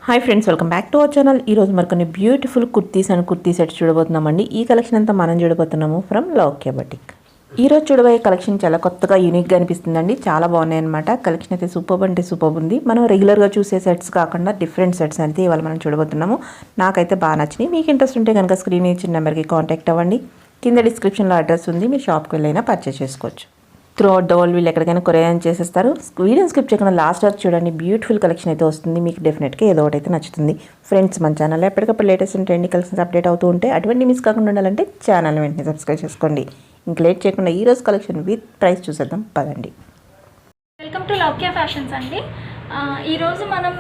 Hi friends, welcome back to our channel. ఈరోజు మరికొన్ని beautiful kurtis and kurti sets చూడబోతున్నామండి. ఈ కలెక్షన్ అంతా మనం చూడబోతున్నాము ఫ్రమ్ లౌక్య బటిక్. ఈరోజు చూడబోయే కలెక్షన్ చాలా కొత్తగా యూనిక్గా అనిపిస్తుందండి. చాలా బాగున్నాయి అనమాట. కలెక్షన్ అయితే సూపర్ అంటే సూపర్ ఉంది. మనం రెగ్యులర్గా చూసే సెట్స్ కాకుండా డిఫరెంట్ సెట్స్ అయితే ఇవాళ మనం చూడబోతున్నాము. నాకైతే బాగా నచ్చినాయి. మీకు ఇంట్రెస్ట్ ఉంటే కనుక స్క్రీన్ ఇచ్చిన నెంబర్కి కాంటాక్ట్ అవ్వండి. కింద డిస్క్రిప్షన్లో అడ్రస్ ఉంది. మీరు షాప్కి వెళ్ళైనా పర్చేస్ చేసుకోవచ్చు. త్రూ అవుట్ ద వరల్డ్ వీళ్ళు ఎక్కడికైనా కొరియర్ చేసేస్తారు. వీడియో స్కిప్ చేయకుండా లాస్ట్ వరకు చూడండి. బ్యూటిఫుల్ కలెక్షన్ అయితే వస్తుంది. మీకు డెఫినెట్గా ఏదో ఒకటి అయితే నచ్చుతుంది. ఫ్రెండ్స్, మన ఛానల్ ఎప్పటికప్పుడు latest and trending collections update అవుతూ ఉంటే అటువంటి మిస్ కాకుండా ఉండాలంటే ఛానల్ వెంటనే సబ్స్క్రైబ్ చేసుకోండి. ఇంక లేట్ చేయకుండా ఈ రోజు కలెక్షన్ విత్ ప్రైస్ చూసేద్దాం పదండి. వెల్కమ్ టు లౌక్య ఫ్యాషన్స్ అండి. ఈరోజు మనం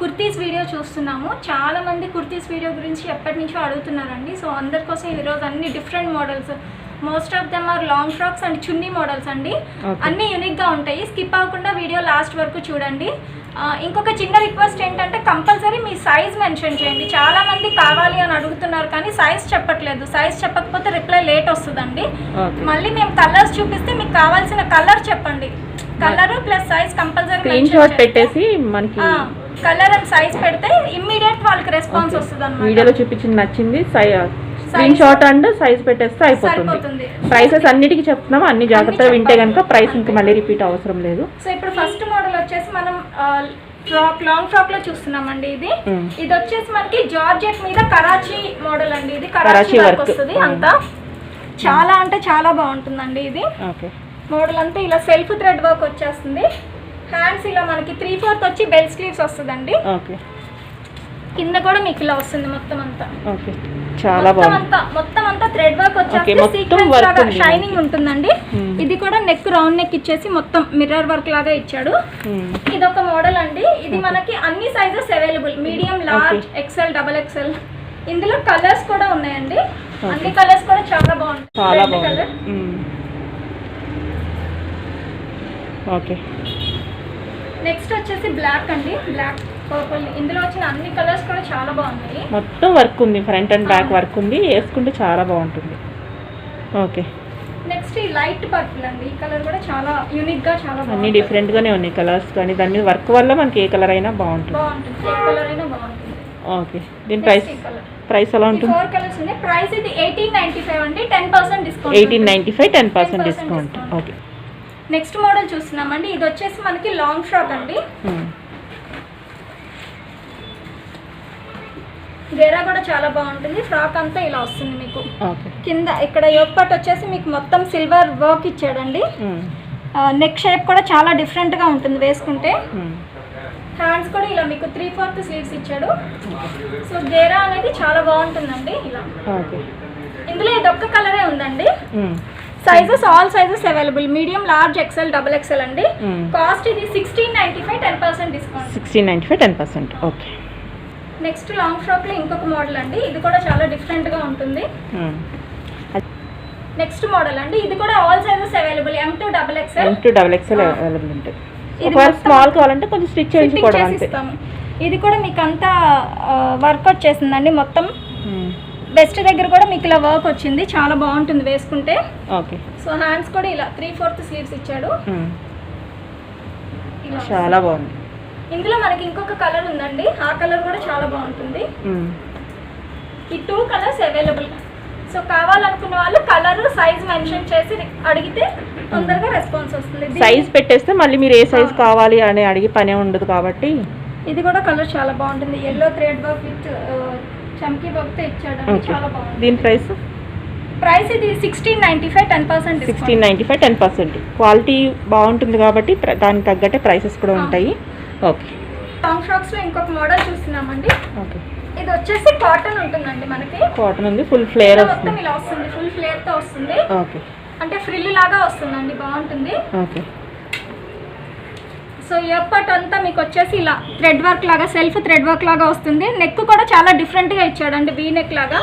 కుర్తీస్ వీడియో చూస్తున్నాము. చాలామంది కుర్తీస్ వీడియో గురించి ఎప్పటి నుంచో అడుగుతున్నారండి. సో అందరి కోసం ఈరోజు అన్ని different models, most of them are long frocks and chunni models అండి. అన్నీ యూనిక్గా ఉంటాయి. స్కిప్ అవ్వకుండా వీడియో లాస్ట్ వరకు చూడండి. ఇంకొక చిన్న రిక్వెస్ట్ ఏంటంటే కంపల్సరీ మీ సైజ్ మెన్షన్ చేయండి. చాలామంది కావాలి అని అడుగుతున్నారు కానీ సైజ్ చెప్పట్లేదు. సైజ్ చెప్పకపోతే రిప్లై లేట్ వస్తుందండి. మళ్ళీ మేము కలర్స్ చూపిస్తే మీకు కావాల్సిన కలర్ చెప్పండి. Colour plus size compulsory screenshot పెట్టేసి మనకి కలర్ అండ్ సైజ్ పెడితే ఇమ్మీడియట్ వాళ్ళకి రెస్పాన్స్ వస్తుంది అన్నమాట. వీడియోలో చూపించింది నచ్చింది స్క్రీన్ షాట్ అండ్ సైజ్ పెట్టేస్తే అయిపోతుంది. ప్రైసెస్ అన్నిటికీ చెప్తున్నాము. అన్ని జాగ్రత్తగా వింటే కనుక ప్రైస్ ఇంకా మళ్ళీ రిపీట్ అవసరం లేదు. సో ఇప్పుడు ఫస్ట్ మోడల్ వచ్చేసి మనం లాంగ్ ఫ్రాక్ లో చూస్తున్నామండి. ఇది వచ్చేసి మనకి జార్జెట్ మీద కరాచీ మోడల్ అండి. ఇది కరాచీ వర్క్ వస్తుంది. అంతా చాలా అంటే చాలా బాగుంటుందండి. ఇది మోడల్ అంతా ఇలా సెల్ఫ్ థ్రెడ్ వర్క్ వచ్చేస్తుంది. హ్యాండ్స్ ఇలా మనకి 3/4 వచ్చి బెల్ స్లీవ్స్ వస్తుందండి. కింద కూడా మీకు ఇలా వస్తుంది మొత్తం అంతా. చాలా బాగుంది. మొత్తం అంతా థ్రెడ్ వర్క్ వచ్చేసి సీక్వెన్స్ లాగా షైనింగ్ ఉంటుందండి. ఇది కూడా నెక్ రౌండ్ నెక్ ఇచ్చేసి మొత్తం మిర్రర్ వర్క్ లాగా ఇచ్చాడు. ఇది ఒక మోడల్ అండి. ఇది మనకి అన్ని sizes available, medium, large, XL, double XL. ఇందులో కలర్స్ కూడా ఉన్నాయండి. అన్ని కలర్స్ కూడా చాలా బాగుంటాయి. కలర్ నెక్స్ట్ వచ్చేసి బ్లాక్ అండి. Black purple. ఇందులో వచ్చిన అన్ని కలర్స్ కూడా చాలా బాగున్నాయి. మొత్తం వర్క్ ఉంది, ఫ్రంట్ అండ్ బ్యాక్ వర్క్ ఉంది. వేసుకుంటే చాలా బాగుంటుంది. ఓకే, నెక్స్ట్ ఈ లైట్ పర్పుల్ అండి. ఈ కలర్ కూడా చాలా యూనిక్ గా చాలా బాగుంది. అన్ని డిఫరెంట్ గానే ఉన్నాయి కలర్స్, కానీ దాని మీద వర్క్ వల్ల మనకి ఏ కలర్ అయినా బాగుంటుంది. ఏ కలర్ అయినా బాగుంటుంది. ఓకే, దీని ప్రైస్ ఎలా ఉంటుంది? 4 కలర్స్ ఉన్నాయి. ప్రైస్ ఇది 1895 అండి. 10% discount. 1895 10% discount. Okay, next model చూస్తున్నామండి. ఇది వచ్చేసి మనకి లాంగ్ ఫ్రాక్ అండి. గేరా కూడా చాలా బాగుంటుంది. ఫ్రాక్ అంతా ఇలా వస్తుంది మీకు. కింద ఇక్కడ యోక్ పార్ట్ వచ్చేసి మీకు మొత్తం సిల్వర్ వర్క్ ఇచ్చాడండి. నెక్ షేప్ కూడా చాలా డిఫరెంట్ గా ఉంటుంది వేసుకుంటే. హ్యాండ్స్ కూడా ఇలా మీకు 3/4 స్లీవ్స్ ఇచ్చాడు. సో గేరా అనేది చాలా బాగుంటుందండి. ఇలా ఇందులో ఇది ఒక్క కలరే ఉందండి. Sizes all sizes available, medium, large, XL, double XL అండి. కాస్ట్ ఇది 1695 10% discount. 1695 10%. Okay, next long frock లో ఇంకొక మోడల్ అండి. ఇది కూడా చాలా డిఫరెంట్ గా ఉంటుంది. నెక్స్ట్ మోడల్ అండి. ఇది కూడా all sizes available, M to double XL available ఉంటాయి. ఒకవేళ స్మాల్ కావాలంటే కొంచెం స్టిచ్ చేయించుకోవడం అంతే. ఇది కూడా మీకు అంతా వర్క్ వచ్చేసిందండి. మొత్తం బెస్ట్ దగ్గర కూడా మీకు ఇలా వర్క్ వచ్చింది. చాలా బాగుంటుంది వేసుకుంటే. ఓకే, సో హ్యాండ్స్ కూడా ఇలా 3/4 స్లీవ్స్ ఇచ్చాడు. చాలా బాగుంది. ఇందులో మనకి ఇంకొక కలర్ ఉందండి. ఆ కలర్ కూడా చాలా బాగుంటుంది. ఈ 2 కలర్స్ అవైలబుల్. సో కావాలనుకున్న వాళ్ళు కలర్, సైజ్ మెన్షన్ చేసి అడిగితే తొందరగా రెస్పాన్స్ వస్తుంది. సైజ్ పెట్టేస్తే మళ్ళీ మీరు ఏ సైజ్ కావాలి అని అడిగి పనే ఉండదు కాబట్టి. ఇది కూడా కలర్ చాలా బాగుంటుంది. Yellow thread work with chamki work తో ఇచ్చాడండి. చాలా బాగుంది. దీని ప్రైస్ ఇది 1695 10% 1695 10%. క్వాలిటీ బాగుంటుంది కాబట్టి దానికి తగ్గట్టే ప్రైసెస్ కూడా ఉంటాయి. ఓకే, లాంగ్ ఫ్రాక్స్ లో ఇంకొక మోడల్ చూస్తున్నామండి. ఓకే, ఇది వచ్చేసి కాటన్ ఉంటుందండి. మనకి కాటన్ ఉంది, ఫుల్ ఫ్లేర్ మొత్తం ఇలా వస్తుంది. ఫుల్ ఫ్లేర్ తో వస్తుంది. ఓకే, అంటే ఫ్రిల్ లాగా వస్తుందండి. బాగుంటుంది. ఓకే, సో ఇయర్ పార్ట్ అంతా మీకు వచ్చేసి ఇలా థ్రెడ్ వర్క్ లాగా, సెల్ఫ్ థ్రెడ్ వర్క్ లాగా వస్తుంది. నెక్ కూడా చాలా డిఫరెంట్ గా ఇచ్చాడండి. వీ నెక్ లాగా.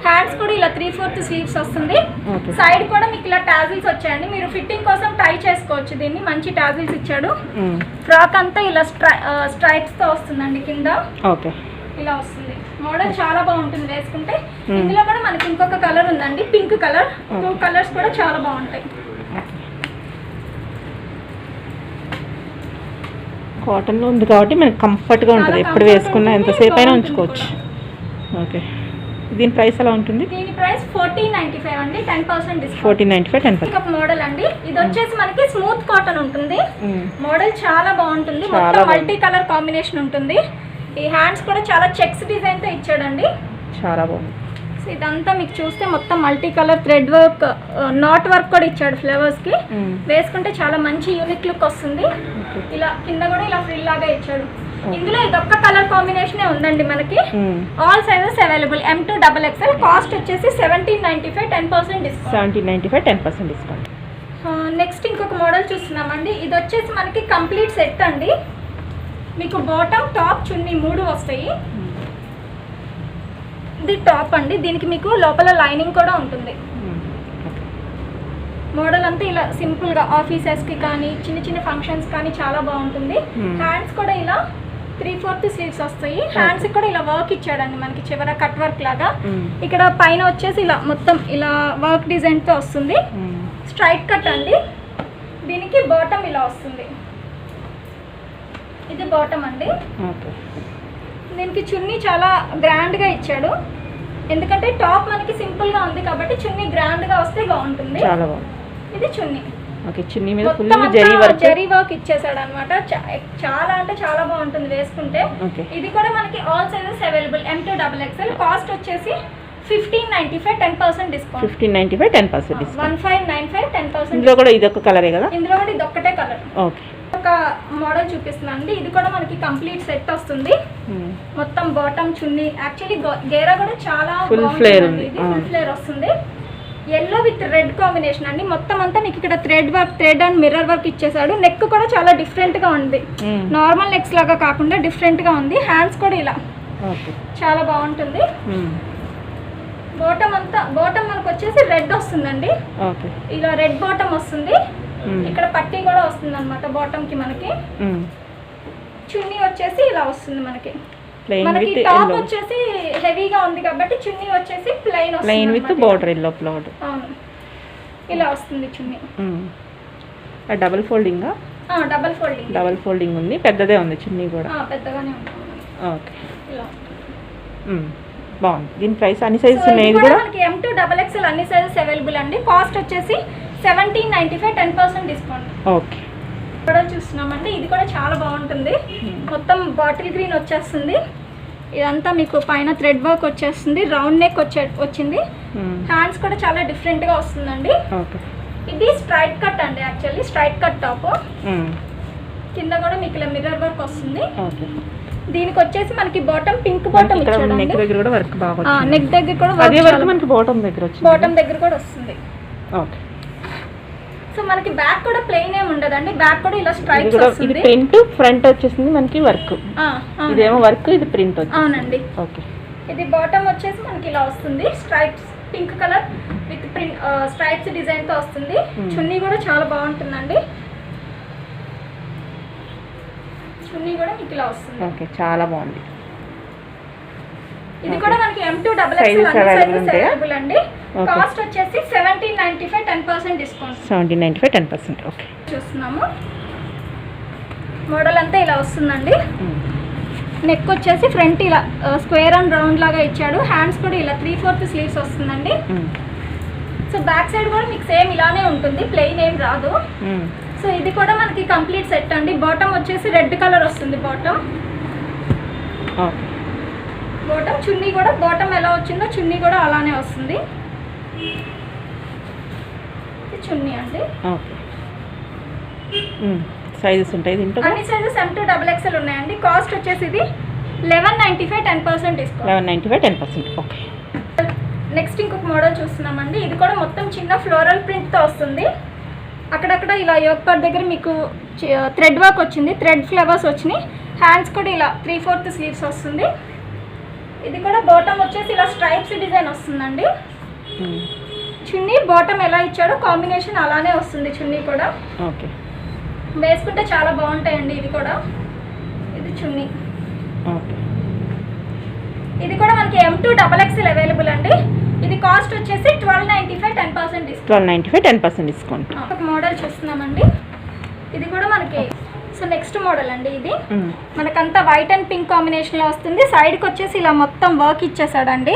హ్యాండ్స్ కూడా ఇలా 3/4 స్లీవ్స్ వస్తుంది. సైడ్ కూడా మీకు ఇలా టాజిల్స్ వచ్చాయండి. మీరు ఫిట్టింగ్ కోసం టై చేసుకోవచ్చు దీన్ని. మంచి టాజిల్స్ ఇచ్చాడు. ఫ్రాక్ అంతా ఇలా స్ట్రైప్స్ తో వస్తుందండి. కింద ఇలా వస్తుంది. మోడల్ చాలా బాగుంటుంది వేసుకుంటే. ఇందులో కూడా మనకి ఇంకొక కలర్ ఉందండి, పింక్ కలర్. 2 కలర్స్ కూడా చాలా బాగుంటాయి. కాటన్లో ఉంది కాబట్టి మనకి కంఫర్ట్గా ఉంటుంది, చాలా ఎప్పుడు comfort వేసుకున్నా ఉంటుంది, ఎంతసేపు అయినా బాగుంటుంది ఉంచుకోవచ్చు. ఓకే, దీని ప్రైస్ ఎలా ఉంటుంది? దీని ప్రైస్ 1495 అండి, 10% డిస్కౌంట్. 1495 10%. ఇంకొక మోడల్ అండి, ఇది వచ్చేసి మనకి స్మూత్ కాటన్ ఉంటుంది. మోడల్ చాలా బాగుంటుంది, చాలా మొత్తం బాగుంది. మల్టీ కలర్ కాంబినేషన్ ఉంటుంది. ఈ హ్యాండ్స్ కూడా చాలా చెక్స్ డిజైన్ తో ఇచ్చాడండి. చాలా బాగుంది. సో ఇదంతా మీకు చూస్తే మొత్తం multi colour thread work, not work కూడా ఇచ్చాడు ఫ్లవర్స్ కి. వేసుకుంటే చాలా మంచి యూనిక్ లుక్ వస్తుంది. ఇలా కింద కూడా ఇలా ఫ్రిల్ లాగా ఇచ్చాడు. ఇందులో ఇదొక్క కలర్ కాంబినేషన్ ఉందండి మనకి. All sizes available, M to XXL. Cost వచ్చేసి 1795, 10% డిస్కౌంట్. 1795 10% డిస్కౌంట్. నెక్స్ట్ ఇంకొక మోడల్ చూస్తున్నామండి. ఇది వచ్చేసి మనకి కంప్లీట్ సెట్ అండి. మీకు బాటమ్, టాప్, చున్నీ 3 వస్తాయి. ఇది టాప్ అండి, దీనికి మీకు లోపల లైనింగ్ కూడా ఉంటుంది. మోడల్ అంతా ఇలా సింపుల్ గా ఆఫీసెస్ కి కానీ చిన్న చిన్న ఫంక్షన్స్ కానీ చాలా బాగుంటుంది. హ్యాండ్స్ కూడా ఇలా 3/4 స్లీవ్స్ వస్తాయి. హ్యాండ్స్ కూడా ఇలా వర్క్ ఇచ్చాడండి మనకి, చివర కట్ వర్క్ లాగా. ఇక్కడ పైన వచ్చేసి ఇలా మొత్తం ఇలా వర్క్ డిజైన్ తో వస్తుంది. స్ట్రైట్ కట్ అండి, దీనికి బాటమ్ ఇలా వస్తుంది. ఇది బాటమ్ అండి. దీనికి చున్నీ చాలా గ్రాండ్ గా ఇచ్చాడు, ఎందుకంటే టాప్ మనకి సింపుల్ గా ఉంది కాబట్టి చున్నీ గ్రాండ్ గా వస్తే బాగుంటుంది. చాలా బాగుంది. ఇది చున్నీ. ఓకే, చున్నీ మీద ఫుల్ మొత్తం జరీ వర్క్ ఇచ్చేసాడు అనమాట. చాలా అంటే చాలా బాగుంటుంది వేసుకుంటే. ఇది కూడా మనకి all sizes available, M to XXL. Cost వచ్చేసి 1595, 10% డిస్కౌంట్. 1595 10% డిస్కౌంట్. 1595, 10%. ఇందులో కూడా ఇది ఒక కలరే కదా? ఇందులో కూడా ఇది ఒక్కటే కలర్. ఓకే, ఒక మోడల్ చూపిస్తున్నాను అండి. ఇది కూడా మనకి కంప్లీట్ సెట్ వస్తుంది. మొత్తం బాటమ్, చున్నీ. యాక్చువల్లీ గేరా కూడా చాలా ఫుల్ ఫ్లేర్ ఉంది. ఇది ఫుల్ ఫ్లేర్ వస్తుంది. ఎల్లో విత్ రెడ్ కాంబినేషన్ అండి. మొత్తం అంతా మీకు ఇక్కడ థ్రెడ్ అండ్ మిర్రర్ వర్క్ ఇచ్చేసాడు. నెక్ కూడా చాలా డిఫరెంట్ గా ఉంది, నార్మల్ నెక్స్ లాగా కాకుండా డిఫరెంట్ గా ఉంది. హ్యాండ్స్ కూడా ఇలా చాలా బాగుంటుంది. బాటమ్ మనకు వచ్చేసి రెడ్ వస్తుందండి. ఇలా రెడ్ బాటమ్ వస్తుంది. ఇక్కడ పట్టీ కూడా వస్తుంది అనమాట బాటమ్ కి మనకి. చున్నీ వచ్చేసి ఇలా వస్తుంది మనకి. మనకి టాప్ వచ్చేసి హెవీగా ఉంది కాబట్టి చున్నీ వచ్చేసి plain with border, yellow border. అవును, ఇలా వస్తుంది చున్నీ. డబుల్ ఫోల్డింగ్ డబుల్ ఫోల్డింగ్ ఉంది, పెద్దదే ఉంది చున్నీ కూడా. పెద్దగానే ఉంది. ఓకే, ఇలా బాగుంది. దీని ప్రైస్ అన్ని సైజెస్ ఉన్నాయి. ఇది కూడా మనకి M to XXL అన్ని సైజెస్ అవైలబుల్ అండి. కాస్ట్ వచ్చేసి 1795, 10% డిస్కౌంట్. ఓకే, కూడా చూస్తున్నామండి. ఇది కూడా చాలా బాగుంటుంది. మొత్తం బాటిల్ గ్రీన్ వచ్చేస్తుంది. ఇదంతా మీకు పైన థ్రెడ్ వర్క్ వచ్చేస్తుంది, రౌండ్ నెక్ వచ్చింది. హ్యాండ్స్ కూడా చాలా డిఫరెంట్ గా వస్తుందండి. ఇది స్ట్రైట్ కట్ అండి, యాక్చువల్లీ స్ట్రైట్ కట్ టాప్. కింద కూడా మీకు ఇలా మిర్రర్ వర్క్ వస్తుంది. దీనికి వచ్చేసి మనకి బాటమ్ పింక్ బాటమ్ ఇచ్చాడు. నెక్ దగ్గర కూడా వర్క్ బాగా వచ్చింది. నెక్ దగ్గర కూడా అదే వర్క్ మనకి బాటమ్ దగ్గర వచ్చింది. బాటమ్ దగ్గర కూడా వస్తుంది. ఓకే, సో మనకి బ్యాక్ కూడా ప్లెయిన్ ఏమి ఉండదండి. బ్యాక్ కూడా ఇలా స్ట్రైప్స్ వస్తుంది. ఇది ప్రింట్, ఫ్రంట్ వచ్చేసింది మనకి వర్క్. ఇదేమో వర్క్, ఇది ప్రింట్ వచ్చింది. అవునండి. ఓకే, ఇది బాటమ్ వచ్చేసి మనకి ఇలా వస్తుంది. Stripes pink colour with print stripes design తో వస్తుంది. చున్నీ కూడా చాలా బాగుంటుందండి. చున్నీ కూడా మీకు ఇలా వస్తుంది. ఓకే, చాలా బాగుంది. ఇది కూడా మనకి M to XXL అవైలబుల్ అండి. కాస్ట్ వచ్చేసి 1795, 10% డిస్కౌంట్. 1795, 10%. ఓకే, చూస్తున్నాము. మోడల్ అంతా ఇలా వస్తుందండి. నెక్ వచ్చేసి ఫ్రంట్ ఇలా స్క్వేర్ అండ్ రౌండ్ లాగా ఇచ్చాడు. హ్యాండ్స్ కూడా ఇలా 3/4 స్లీవ్స్ వస్తుందండి. సో బ్యాక్ సైడ్ కూడా మీకు సేమ్ ఇలానే ఉంటుంది, ప్లెయిన్ ఏం రాదు. సో ఇది కూడా మనకి కంప్లీట్ సెట్ అండి. బాటమ్ వచ్చేసి రెడ్ కలర్ వస్తుంది. బాటమ్ చున్నీ కూడా బాటమ్ ఎలా వచ్చిందో చున్నీ కూడా అలానే వస్తుంది. చున్నీ అండి. సైజెస్ ఉంటాయి దీంట్లో, అన్ని సైజెస్ M to XXL ఉన్నాయండి. కాస్ట్ వచ్చేసి ఇది 1195, 10% డిస్కౌంట్. 1195, 10%. ఓకే, నెక్స్ట్ ఇంకొక మోడల్ చూస్తున్నామండి. ఇది కూడా మొత్తం చిన్న ఫ్లోరల్ ప్రింట్ తో వస్తుంది. అక్కడక్కడ ఇలా యోక్ పార్ట్ దగ్గర మీకు థ్రెడ్ వర్క్ వచ్చింది, థ్రెడ్ ఫ్లవర్స్ వచ్చినాయి. హ్యాండ్స్ కూడా ఇలా 3/4 స్లీవ్స్ వస్తుంది. ఇది కూడా బాటమ్ వచ్చేసి ఇలా స్ట్రైప్స్ డిజైన్ వస్తుందండి. చున్నీ బాటమ్ ఎలా ఇచ్చాడో కాంబినేషన్ అలానే వస్తుంది. చున్నీ కూడా ఓకే, వేసుకుంటే చాలా బాగుంటాయండి. ఇది కూడా ఇది చున్నీ. ఓకే, ఇది కూడా మనకి M to XXL అవైలబుల్ అండి. ఇది కాస్ట్ వచ్చేసి 1295, 10% డిస్కౌంట్. 1295, 10% డిస్కౌంట్. ఒక మోడల్ చూస్తున్నామండి. ఇది కూడా మనకి సో నెక్స్ట్ మోడల్ అండి ఇది. మనకంతా వైట్ అండ్ పింక్ కాంబినేషన్లో వస్తుంది. సైడ్కి వచ్చేసి ఇలా మొత్తం వర్క్ ఇచ్చేసాడండి,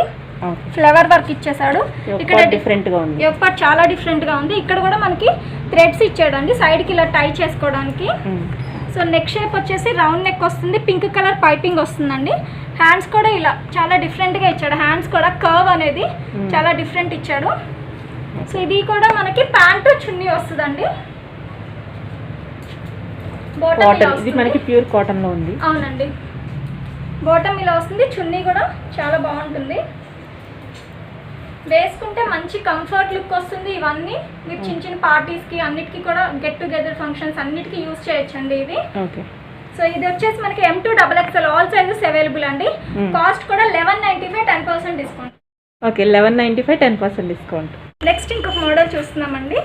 ఫ్లవర్ వర్క్ ఇచ్చేసాడు. ఇక్కడ డిఫరెంట్గా ఉంది, ఎప్పటి చాలా డిఫరెంట్గా ఉంది. ఇక్కడ కూడా మనకి థ్రెడ్స్ ఇచ్చాడండి సైడ్కి ఇలా టై చేసుకోవడానికి. సో నెక్ షేప్ వచ్చేసి రౌండ్ నెక్ వస్తుంది, పింక్ కలర్ పైపింగ్ వస్తుందండి. హ్యాండ్స్ కూడా ఇలా చాలా డిఫరెంట్గా ఇచ్చాడు. హ్యాండ్స్ కూడా కర్వ్ అనేది చాలా డిఫరెంట్ ఇచ్చాడు. సో ఇది కూడా మనకి ప్యాంటు చున్నీ వస్తుందండి. ఇది మనకి ప్యూర్ కాటన్ లో ఉంది. అవునండి, బాటమ్ ఇలా వస్తుంది, చున్నీ కూడా చాలా బాగుంటుంది. వేసుకుంటే మంచి కంఫర్ట్ లుక్ వస్తుంది. ఇవన్నీ మీరు చిన్న చిన్న పార్టీస్కి అన్నిటికీ కూడా గెట్ టుగెదర్ ఫంక్షన్స్ అన్నిటికీ యూజ్ చేయొచ్చండి ఇది. సో ఇది వచ్చేసి మనకి M2XXL ఆల్ సైజెస్ అవైలబుల్ అండి. కాస్ట్ కూడా 1195, 10% డిస్కౌంట్. Okay, 1195, 10% discount. నెక్స్ట్ ఇంకొక మోడల్ చూస్తున్నామండి.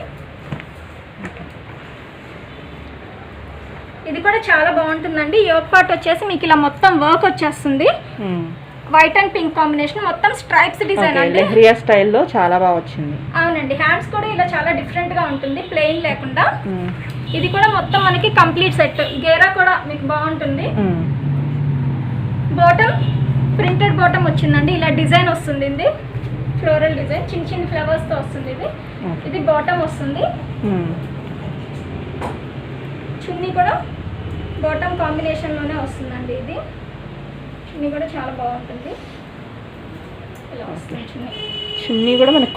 ఇది కూడా చాలా బాగుంటుందండి. యోక్ పార్ట్ వచ్చేసి మీకు ఇలా మొత్తం వర్క్ వచ్చేస్తుంది, వైట్ అండ్ పింక్ కాంబినేషన్, మొత్తం స్ట్రైప్స్ డిజైన్ అండి. లెహరియా స్టైల్లో చాలా బాగా వచ్చింది. అవునండి, హ్యాండ్స్ కూడా ఇలా చాలా డిఫరెంట్ గా ఉంటుంది, ప్లెయిన్ లేకుండా. ఇది కూడా మొత్తం మనకి కంప్లీట్ సెట్. గేరా కూడా మీకు బాగుంటుంది. బాటమ్ ప్రింటెడ్ బాటమ్ వచ్చిందండి, ఇలా డిజైన్ వస్తుంది. ఇది ఫ్లోరల్ డిజైన్, చిన్న చిన్న ఫ్లవర్స్ తో వస్తుంది. ఇది బాటమ్ వస్తుంది. చున్నీ కూడా బాటమ్ కాంబినేషన్ లోనే వస్తుందండి. ఇది చున్నీ కూడా చాలా బాగుంటుంది, ఇలా వస్తుంది చున్నీ. చున్నీ కూడా మనకి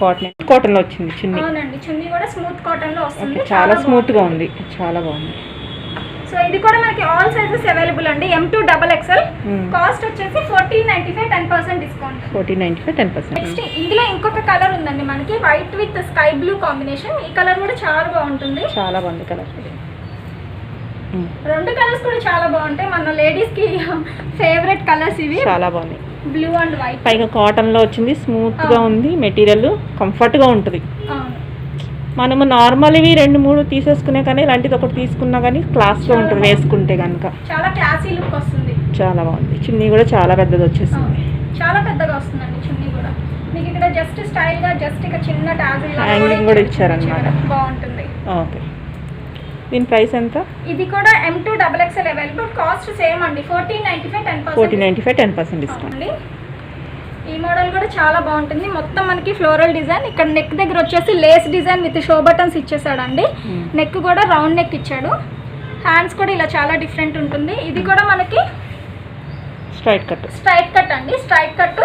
కాటన్ లో వచ్చింది చున్నీ. అవునండి, చున్నీ కూడా స్మూత్ కాటన్ లో వస్తుంది, చాలా స్మూత్ గా ఉంది, చాలా బాగుంది. సో ఇది కూడా మనకి ఆల్ సైజెస్ అవైలబుల్ అండి. M2XXL కాస్ట్ వచ్చేసి 1495, 10% డిస్కౌంట్. 1495, 10%. నెక్స్ట్ ఇందులో ఇంకొక కలర్ ఉందండి మనకి, white with sky blue combination. ఈ కలర్ కూడా చాలా బాగుంటుంది, చాలా బాగుంది కలర్. రెండు కలర్స్ కూడా చాలా బాగుంటాయి, మన లేడీస్ కి ఫేవరెట్ కలర్స్ ఇవి. చాలా బాగుంది, బ్లూ అండ్ వైట్. పైగా కాటన్ లో వచ్చింది, స్మూత్ గా ఉంది మెటీరియల్, కంఫర్ట్ గా ఉంటుంది. మనము నార్మల్ ఇవి 2-3 తీసేసుకునే కానీ ఇలాంటిది ఒకటి తీసుకున్నా కానీ క్లాస్ గా ఉంటుంది వేసుకుంటే కనుక. చాలా క్లాసీ లుక్ వస్తుంది, చాలా బాగుంది. చున్నీ కూడా చాలా పెద్దది వచ్చేసింది, చాలా పెద్దగా వస్తుందండి చున్నీ కూడా. మీకు ఇక్కడ జస్ట్ స్టైల్ గా జస్ట్ ఇక చిన్న టాజిల్ హ్యాంగింగ్ కూడా ఇచ్చారన్నమాట, బాగుంటుంది. ఓకే, దీని ప్రైస్ ఎంత? ఇది కూడా M2XXL అవైలబుల్, కాస్ట్ సేమ్ అండి, 1495, 10% డిస్కౌంట్. ఈ మోడల్ కూడా చాలా బాగుంటుంది. మొత్తం మనకి ఫ్లోరల్ డిజైన్, ఇక్కడ నెక్ దగ్గర వచ్చేసి lace design with show buttons ఇచ్చేసాడండి. నెక్ కూడా రౌండ్ నెక్ ఇచ్చాడు. హ్యాండ్స్ కూడా ఇలా చాలా డిఫరెంట్ ఉంటుంది. ఇది కూడా మనకి స్ట్రైట్ కట్ అండి, స్ట్రైట్ కట్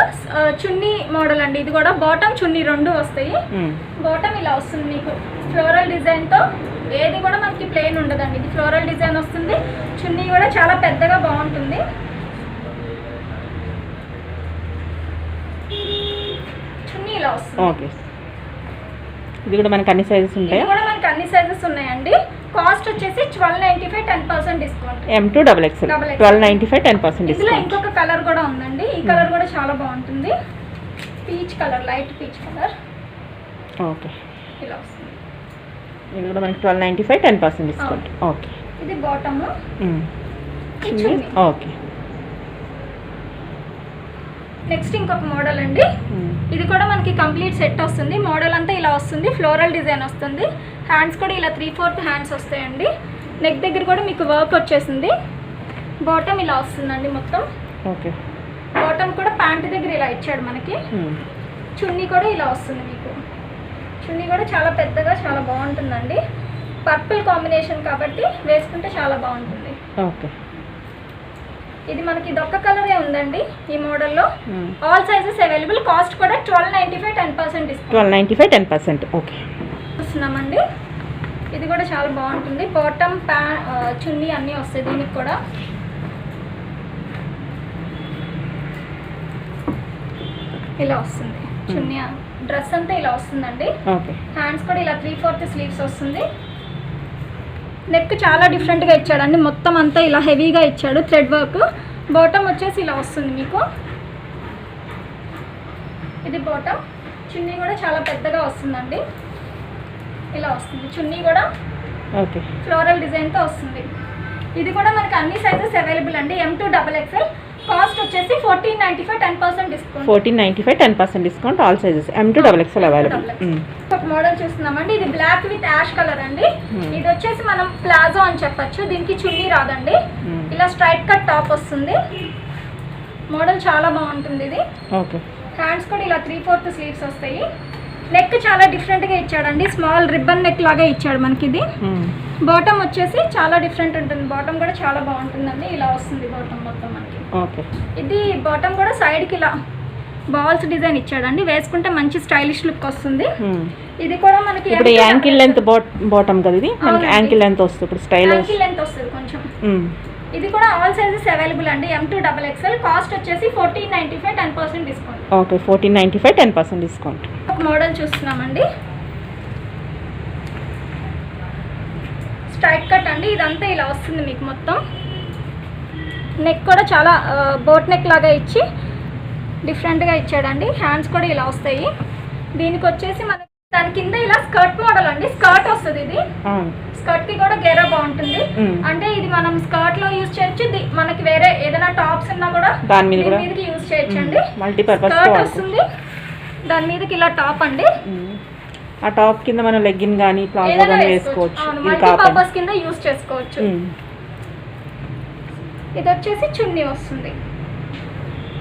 చున్నీ మోడల్ అండి. ఇది కూడా బాటమ్ చున్నీ రెండు వస్తాయి. బాటమ్ ఇలా వస్తుంది మీకు ఫ్లోరల్ డిజైన్ తో, ఏది కూడా మనకి ప్లెయిన్ ఉండదండి. ఇది ఫ్లోరల్ డిజైన్ వస్తుంది. చున్నీ కూడా చాలా పెద్దగా బాగుంటుంది. చున్నీ ఇలా వస్తుంది. ఓకే, ఇది కూడా మనకి అన్ని సైజెస్ ఉంటాయి. ఇది కూడా మనకి అన్ని సైజెస్ ఉన్నాయండి. కాస్ట్ వచ్చేసి 1295, 10% డిస్కౌంట్. M2XXL 1295, 10% ఇందులో డిస్కౌంట్. ఇంకొక కలర్ కూడా ఉందండి. ఈ కలర్ కూడా చాలా బాగుంటుంది, peach colour, light peach colour. Okay, ఇలా వస్తుంది. ఇది కూడా మనకి 1295, 10% డిస్కౌంట్. ఓకే, ఇది బాటమ్. ఓకే, నెక్స్ట్ ఇంకొక మోడల్ అండి. ఇది కూడా మనకి కంప్లీట్ సెట్ వస్తుంది. మోడల్ అంతా ఇలా వస్తుంది, ఫ్లోరల్ డిజైన్ వస్తుంది. హ్యాండ్స్ కూడా ఇలా 3/4 హ్యాండ్స్ వస్తాయండి. నెక్ దగ్గర కూడా మీకు వర్క్ వచ్చేసింది. బాటమ్ ఇలా వస్తుందండి మొత్తం. ఓకే, బాటమ్ కూడా ప్యాంట్ దగ్గర ఇలా ఇచ్చాడు మనకి. చున్నీ కూడా ఇలా వస్తుంది మీకు. చున్నీ కూడా చాలా పెద్దగా చాలా బాగుంటుందండి. పర్పుల్ కాంబినేషన్ కాబట్టి వేసుకుంటే చాలా బాగుంటుంది. ఓకే, ఇది మనకి దొక్క కలరే ఉందండి ఈ మోడల్లో. ఆల్ సైజెస్ అవైలబుల్, కాస్ట్ కూడా 1295, 10% డిస్కౌంట్. 1295, 10%. ఓకే, చూస్తున్నామండి. ఇది కూడా చాలా బాగుంటుంది. బాటమ్ చున్నీ అన్నీ వస్తాయి దీనికి కూడా. ఇలా వస్తుంది చున్నీ, డ్రెస్ అంతా ఇలా వస్తుందండి. హ్యాండ్స్ కూడా ఇలా 3/4 స్లీవ్స్ వస్తుంది. నెక్ చాలా డిఫరెంట్గా ఇచ్చాడండి, మొత్తం అంతా ఇలా హెవీగా ఇచ్చాడు థ్రెడ్ వర్క్. బాటమ్ వచ్చేసి ఇలా వస్తుంది మీకు. ఇది బాటమ్. చున్నీ కూడా చాలా పెద్దగా వస్తుందండి, ఇలా వస్తుంది. చున్నీ కూడా ఫ్లోరల్ డిజైన్తో వస్తుంది. ఇది కూడా మనకి అన్ని సైజెస్ అవైలబుల్ అండి. M2XXL కాస్ట్ వచ్చేసి 1495 10% discount. 1495 10% discount. All sizes M2XXL available. ఒక మోడల్ చూస్తున్నామండి. ఇది బ్లాక్ విత్ యాష్ కలర్ అండి. ఇది వచ్చేసి మనం ప్లాజో అని చెప్పొచ్చు. దీనికి చున్నీ రాదండి. ఇలా స్ట్రైట్ కట్ టాప్ వస్తుంది. మోడల్ చాలా బాగుంటుంది ఇది. ఓకే. హ్యాండ్స్ కూడా ఇలా 3/4 స్లీవ్స్ వస్తాయి. నెక్ చాలా డిఫరెంట్గా ఇచ్చాడండి. స్మాల్ రిబ్బన్ నెక్ లాగా ఇచ్చాడు మనకి ఇది. బాటమ్ వచ్చేసి చాలా డిఫరెంట్ ఉంటుంది. బాటమ్ కూడా చాలా బాగుంటుందండి. ఇలా వస్తుంది బాటమ్ మొత్తం మనకి. ఓకే. ఇది బాటమ్ కూడా సైడ్కి ఇలా బాల్స్ డిజైన్ ఇచ్చాడండి. వేసుకుంటే మంచి స్టైలిష్ లుక్ వస్తుంది. ఇది కూడా మనకి ఇప్పుడు యాంకిల్ లెంత్ బాటమ్ కదా ఇది. మనకి యాంకిల్ లెంత్ వస్తుంది. ఇప్పుడు స్టైల్ యాంకిల్ లెంత్ వస్తుంది కొంచెం. ఇది కూడా ఆల్ సైజెస్ అవైలబుల్ అండి. M2XXL. కాస్ట్ వచ్చేసి 1495 10% డిస్కౌంట్. ఓకే. 1495 10% డిస్కౌంట్. ఒక మోడల్ చూస్తున్నామండి. స్ట్రైట్ కట్ అండి. ఇదంతా ఇలా వస్తుంది మీకు మొత్తం. నెక్ కూడా చాలా బోట్ నెక్ లాగా ఇచ్చి డిఫరెంట్గా ఇచ్చాడండి. హ్యాండ్స్ కూడా ఇలా వస్తాయి. దీనికి వచ్చేసి మన దాని కింద ఇలా స్కర్ట్ మోడల్ అండి. స్కర్ట్ వస్తుంది ఇది. స్కర్ట్ కి కూడా గేరా బాగుంటుంది. అంటే ఇది మనం స్కర్ట్ లో యూజ్ చేయొచ్చు. మనకి వేరే ఏదైనా టాప్స్ ఉన్నా కూడా దాని మీదకి యూజ్ చేయొచ్చు అండి. స్కర్ట్ వస్తుంది. దాని మీదకి ఇలా టాప్ అండి. ఆ టాప్ కింద మనం లెగ్గిన్ కానీ ప్లాజో కానీ వేసుకోవచ్చు. మల్టీపర్పస్ కింద యూజ్ చేసుకోవచ్చు. ఇది వచ్చేసి చున్నీ వస్తుంది.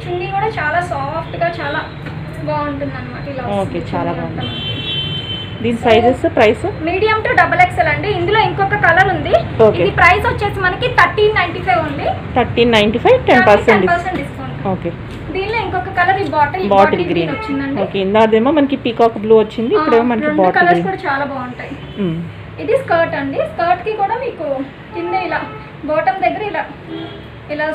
చున్నీ కూడా చాలా సాఫ్ట్ గా చాలా బాగుంటుంది అన్నమాట. ఇలా ఓకే. చాలా బాగుంది. దీని sizes price medium to XXL అండి. ఇందులో ఇంకొక కలర్ ఉంది. ఇది ప్రైస్ వచ్చేసి మనకి 1395 ఉంది. 1395 10% డిస్కౌంట్. ఓకే. దీనిలో ఇంకొక కలర్ ఈ బాటిల్ గ్రీన్ వచ్చిందండి. ఓకే. ఇందాదేమో మనకి పీకాక్ బ్లూ వచ్చింది. ఇప్పుడేమో మనకి బాటిల్ కలర్స్ కూడా చాలా బాగుంటాయి. ఇది స్కర్ట్ అండి. స్కర్ట్ కి కూడా మీకు కింద ఇలా బాటమ్ దగ్గర ఇలా ఇలా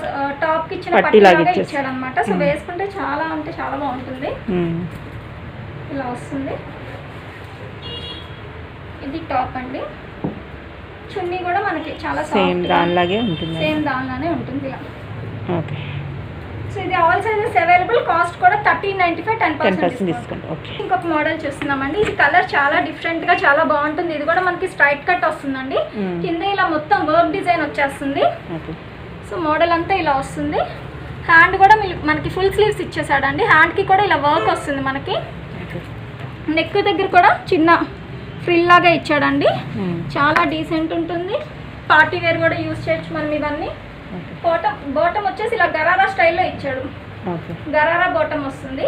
టాప్ కి ఇచ్చిన పట్టీ లాగా ఇచ్చాడు అన్నమాట. సో వేసుకుంటే చాలా అంటే చాలా బాగుంటుంది. ఇలా వస్తుంది. ఇది టాప్ అండి. చున్నీ కూడా మనకి చాలా సేమ్ దానిలాగే ఉంటుంది. సేమ్ దానిలానే ఉంటుంది ఇలా. ఓకే. సో ఇది ఆల్ సైజెస్ అవైలబుల్. కాస్ట్ కూడా 1395 10% డిస్కౌంట్. ఓకే. ఇంకొక మోడల్ చూస్తున్నామండి. ఇది కలర్ చాలా డిఫరెంట్ గా చాలా బాగుంటుంది. ఇది కూడా మనకి స్ట్రైట్ కట్ వస్తుందండి. కింద ఇలా మొత్తం వర్క్ డిజైన్ వచ్చేస్తుంది. ఓకే. సో మోడల్ అంతా ఇలా వస్తుంది. హ్యాండ్ కూడా మనకి ఫుల్ స్లీవ్స్ ఇచ్చేసాడండి. హ్యాండ్కి కూడా ఇలా వర్క్ వస్తుంది మనకి. నెక్ దగ్గర కూడా చిన్న ఫ్రిల్ లాగా ఇచ్చాడండి. చాలా డీసెంట్ ఉంటుంది. పార్టీ వేర్ కూడా యూజ్ చేయొచ్చు మనం ఇవన్నీ. బాటమ్ వచ్చేసి ఇలా గరారా స్టైల్లో ఇచ్చాడు. గరారా బాటమ్ వస్తుంది.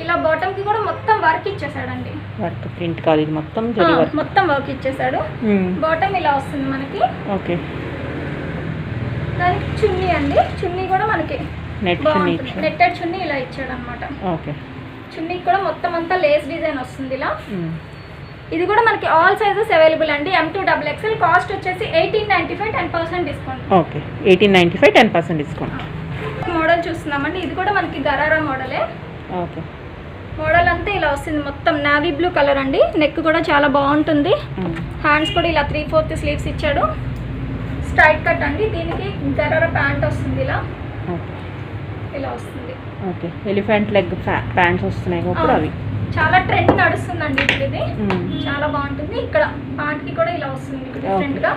ఇలా బాటమ్ కి కూడా మొత్తం వర్క్ ఇచ్చేసాడండి. వర్క్ ప్రింట్ కాదు ఇది మొత్తం వర్క్ ఇచ్చేసాడు. బాటమ్ ఇలా వస్తుంది మనకి. ఓకే. దానికి చున్నీ అండి. చున్నీ కూడా మనకి నెట్టెడ్ చున్నీ ఇలా ఇచ్చాడు అనమాట. ఓకే. చున్నీ కూడా మొత్తం అంతా లేస్ డిజైన్ వస్తుంది ఇలా. ఇది కూడా మనకి ఆల్ సైజెస్ అవైలబుల్ అండి. M2XXL. కాస్ట్ వచ్చేసి 1895 10% డిస్కౌంట్. ఓకే. 1895 10% డిస్కౌంట్. మోడల్ చూస్తున్నామండి. ఇది కూడా మనకి గరారా మోడలే. ఓకే. మోడల్ అంతా ఇలా వస్తుంది. మొత్తం నావీ బ్లూ కలర్ అండి. నెక్ కూడా చాలా బాగుంటుంది. హ్యాండ్స్ కూడా ఇలా 3/4 స్లీవ్స్ ఇచ్చాడు. స్ట్రైట్ కట్ అండి. దీనికి గరారా ప్యాంట్ వస్తుంది ఇలా. ఇలా వస్తుంది. ఓకే. ఎలిఫెంట్ లెగ్ ప్యాంట్స్ వస్తున్నాయి ఇప్పుడు అవి చాలా ట్రెండ్ నడుస్తుందండి ఇప్పుడు ఇది. చాలా బాగుంటుంది. ఇక్కడ ప్యాంట్ కి కూడా ఇలా వస్తుంది డిఫరెంట్ గా.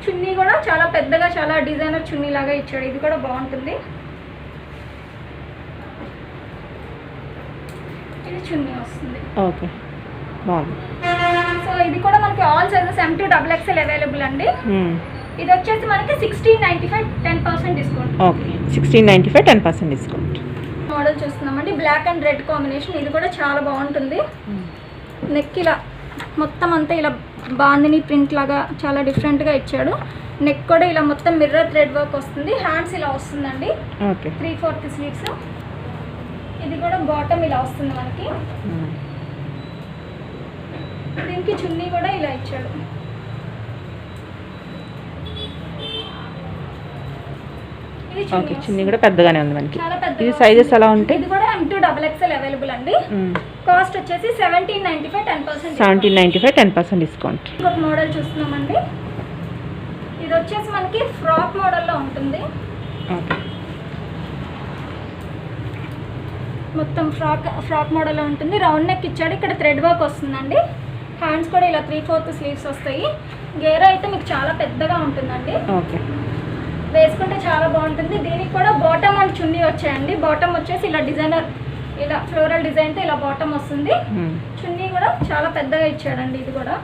చున్నీ కూడా చాలా పెద్దగా చాలా డిజైనర్ చున్నీ లాగా ఇచ్చాడు. ఇది కూడా బాగుంటుంది. ఇది చున్నీ వస్తుంది. ఓకే. బాగుంది. సో ఇది కూడా మనకి ఆల్ సైజెస్ M2XXL అవైలబుల్ అండి. ఇది వచ్చేసి మనకి 1695 10% డిస్కౌంట్. ఓకే. 1695 10% డిస్కౌంట్. మోడల్ చూస్తున్నామండి. Black and red combination. ఇది కూడా చాలా బాగుంటుంది. నెక్ ఇలా మొత్తం అంతా ఇలా బాందిని ప్రింట్ లాగా చాలా డిఫరెంట్గా ఇచ్చాడు. నెక్ కూడా ఇలా మొత్తం మిర్రర్ థ్రెడ్ వర్క్ వస్తుంది. హ్యాండ్స్ ఇలా వస్తుందండి. ఓకే. 3/4 స్లీవ్స్. ఇది కూడా బాటమ్ ఇలా వస్తుంది మనకి. దీనికి చున్నీ కూడా ఇలా ఇచ్చాడు. ఓకే. చున్నీ కూడా పెద్దగానే ఉంది మనకి. ఇది సైజెస్ ఎలా ఉంటాయి? ఇది కూడా M2XXL అవైలబుల్ అండి. కాస్ట్ వచ్చేసి 1795 10% 1795 10% డిస్కౌంట్. ఇంకొక మోడల్ చూస్తున్నామండి. ఇది వచ్చేసి మనకి ఫ్రాక్ మోడల్లో ఉంటుంది. మొత్తం ఫ్రాక్ మోడల్లో ఉంటుంది. రౌండ్ నెక్ ఇచ్చాడు. ఇక్కడ థ్రెడ్ వర్క్ వస్తుందండి. హ్యాండ్స్ కూడా ఇలా 3/4 స్లీవ్స్ వస్తాయి. గేరా అయితే మీకు చాలా పెద్దగా ఉంటుందండి. ఓకే. వేసుకుంటే చాలా బాగుంటుంది. దీనికి కూడా బాటమ్ అండ్ చున్నీ వచ్చాయండి. బాటమ్ వచ్చేసి ఇలా డిజైనర్, ఇలా ఫ్లోరల్ డిజైన్తో ఇలా బాటమ్ వస్తుంది. చున్నీ కూడా చాలా పెద్దగా ఇచ్చాడండి. ఇది కూడా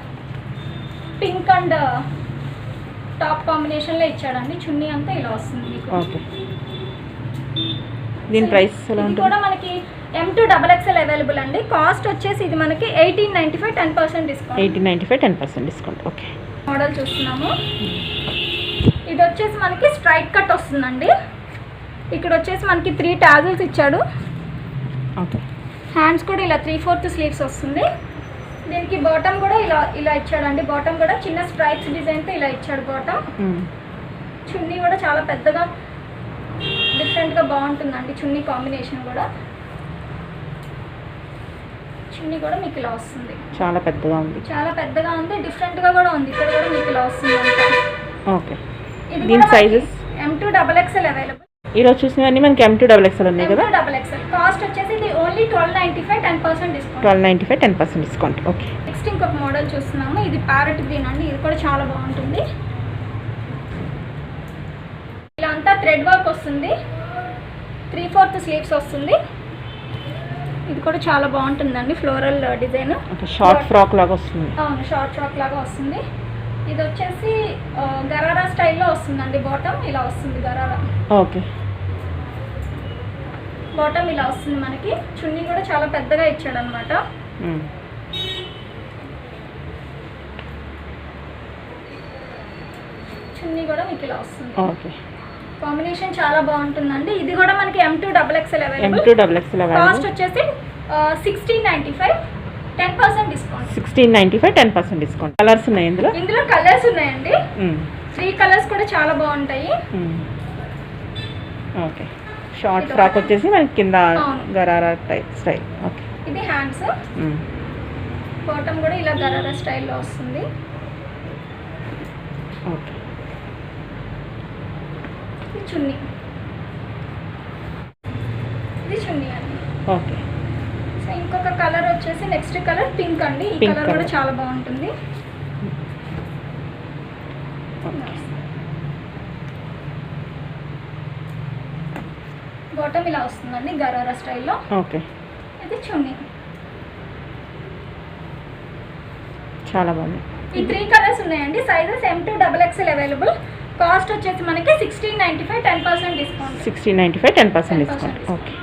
పింక్ అండ్ టాప్ కాంబినేషన్లో ఇచ్చాడండి. చున్నీ అంతా ఇలా వస్తుంది మీకు. ఓకే, దీని ప్రైస్ ఎలా ఇది ఉంటుంది? కూడా మనకి M2XXL అవైలబుల్ అండి. కాస్ట్ వచ్చేసి ఇది మనకి 1895 10% డిస్కౌంట్. 1895 10% డిస్కౌంట్. ఓకే, మోడల్ చూస్తున్నాము. ఇది వచ్చేసి మనకి స్ట్రైట్ కట్ వస్తుందండి. ఇక్కడ వచ్చేసి మనకి 3 టాజిల్స్ ఇచ్చాడు. ఓకే, హ్యాండ్స్ కూడా ఇలా 3/4 స్లీవ్స్ వస్తుంది. దీనికి బాటమ్ కూడా ఇలా ఇచ్చాడండి. బాటమ్ కూడా చిన్న స్ట్రైప్స్ డిజైన్తో ఇలా ఇచ్చాడు బాటమ్. చున్నీ కూడా చాలా పెద్దగా డిఫరెంట్గా బాగుంటుందండి. చున్నీ కాంబినేషన్ కూడా, చున్నీ కూడా మీకు ఇలా వస్తుంది. చాలా పెద్దగా ఉంది. చాలా పెద్దగా ఉంది, డిఫరెంట్గా కూడా ఉంది. ఇక్కడ కూడా మీకు ఇలా వస్తుంది అంతా. ఓకే, ఇది దీని సైజెస్ M2XXL అవైలబుల్. ఈరోజు చూసినవన్నీ మనకి M2XXL ఉన్నాయి కదా. M2XXL కాస్ట్ వచ్చేసి ఇది only 1295 10% discount. 1295 10% discount. Okay, next ఇంకొక మోడల్ చూస్తున్నాము. ఇది ప్యారెట్ గ్రీన్ అండి. ఇది కూడా చాలా బాగుంటుంది. ఇలా అంతా థ్రెడ్ వర్క్ వస్తుంది. 3/4 స్లీవ్స్ వస్తుంది. ఇది కూడా చాలా బాగుంటుందండి. Floral design. Okay, short frock లాగా వస్తుంది. అవును, షార్ట్ ఫ్రాక్ లాగా వస్తుంది. ఇది వచ్చేసి గరారా స్టైల్లో వస్తుందండి. బాటమ్ ఇలా వస్తుంది గరారా. ఓకే, బాటమ్ ఇలా వస్తుంది మనకి. చున్నీ కూడా చాలా పెద్దగా ఇచ్చాడు అనమాట. చున్నీ కూడా మీకు ఇలా వస్తుంది. ఓకే, కాంబినేషన్ చాలా బాగుంటుందండి. ఇది కూడా మనకి M2XXL available. M2XXL cost available. వచ్చేసి 1695 10% డిస్కౌంట్. 1695 10% డిస్కౌంట్. కలర్స్ ఉన్నాయి ఇందులో. ఇందులో కలర్స్ ఉన్నాయండి. 3 కలర్స్ కూడా చాలా బాగుంటాయి. ఓకే, షార్ట్ ఫ్రాక్ వచ్చేసి మనకి కింద అవును. Gharara type style. ఓకే, ఇది హ్యాండ్స్. బాటమ్ కూడా ఇలా గరారా స్టైల్లో వస్తుంది. ఓకే, ఇది చున్నీ. ఇది చున్నీ అండి. ఓకే, సో ఇంకొక కలర్ వచ్చేసి నెక్స్ట్ కలర్ పింక్ అండి. ఈ Pink కలర్ కూడా colour. చాలా బాగుంటుంది. ఓకే, బాటమ్ ఇలా వస్తుందండి గరారా స్టైల్లో. ఓకే, ఇది చున్నీ. చాలా బాగుంది. ఈ 3 కలర్స్ ఉన్నాయండి. Sizes M2XXL available. కాస్ట్ వచ్చేసి మనకి 1695 10% డిస్కౌంట్. 1695 10% డిస్కౌంట్. ఓకే.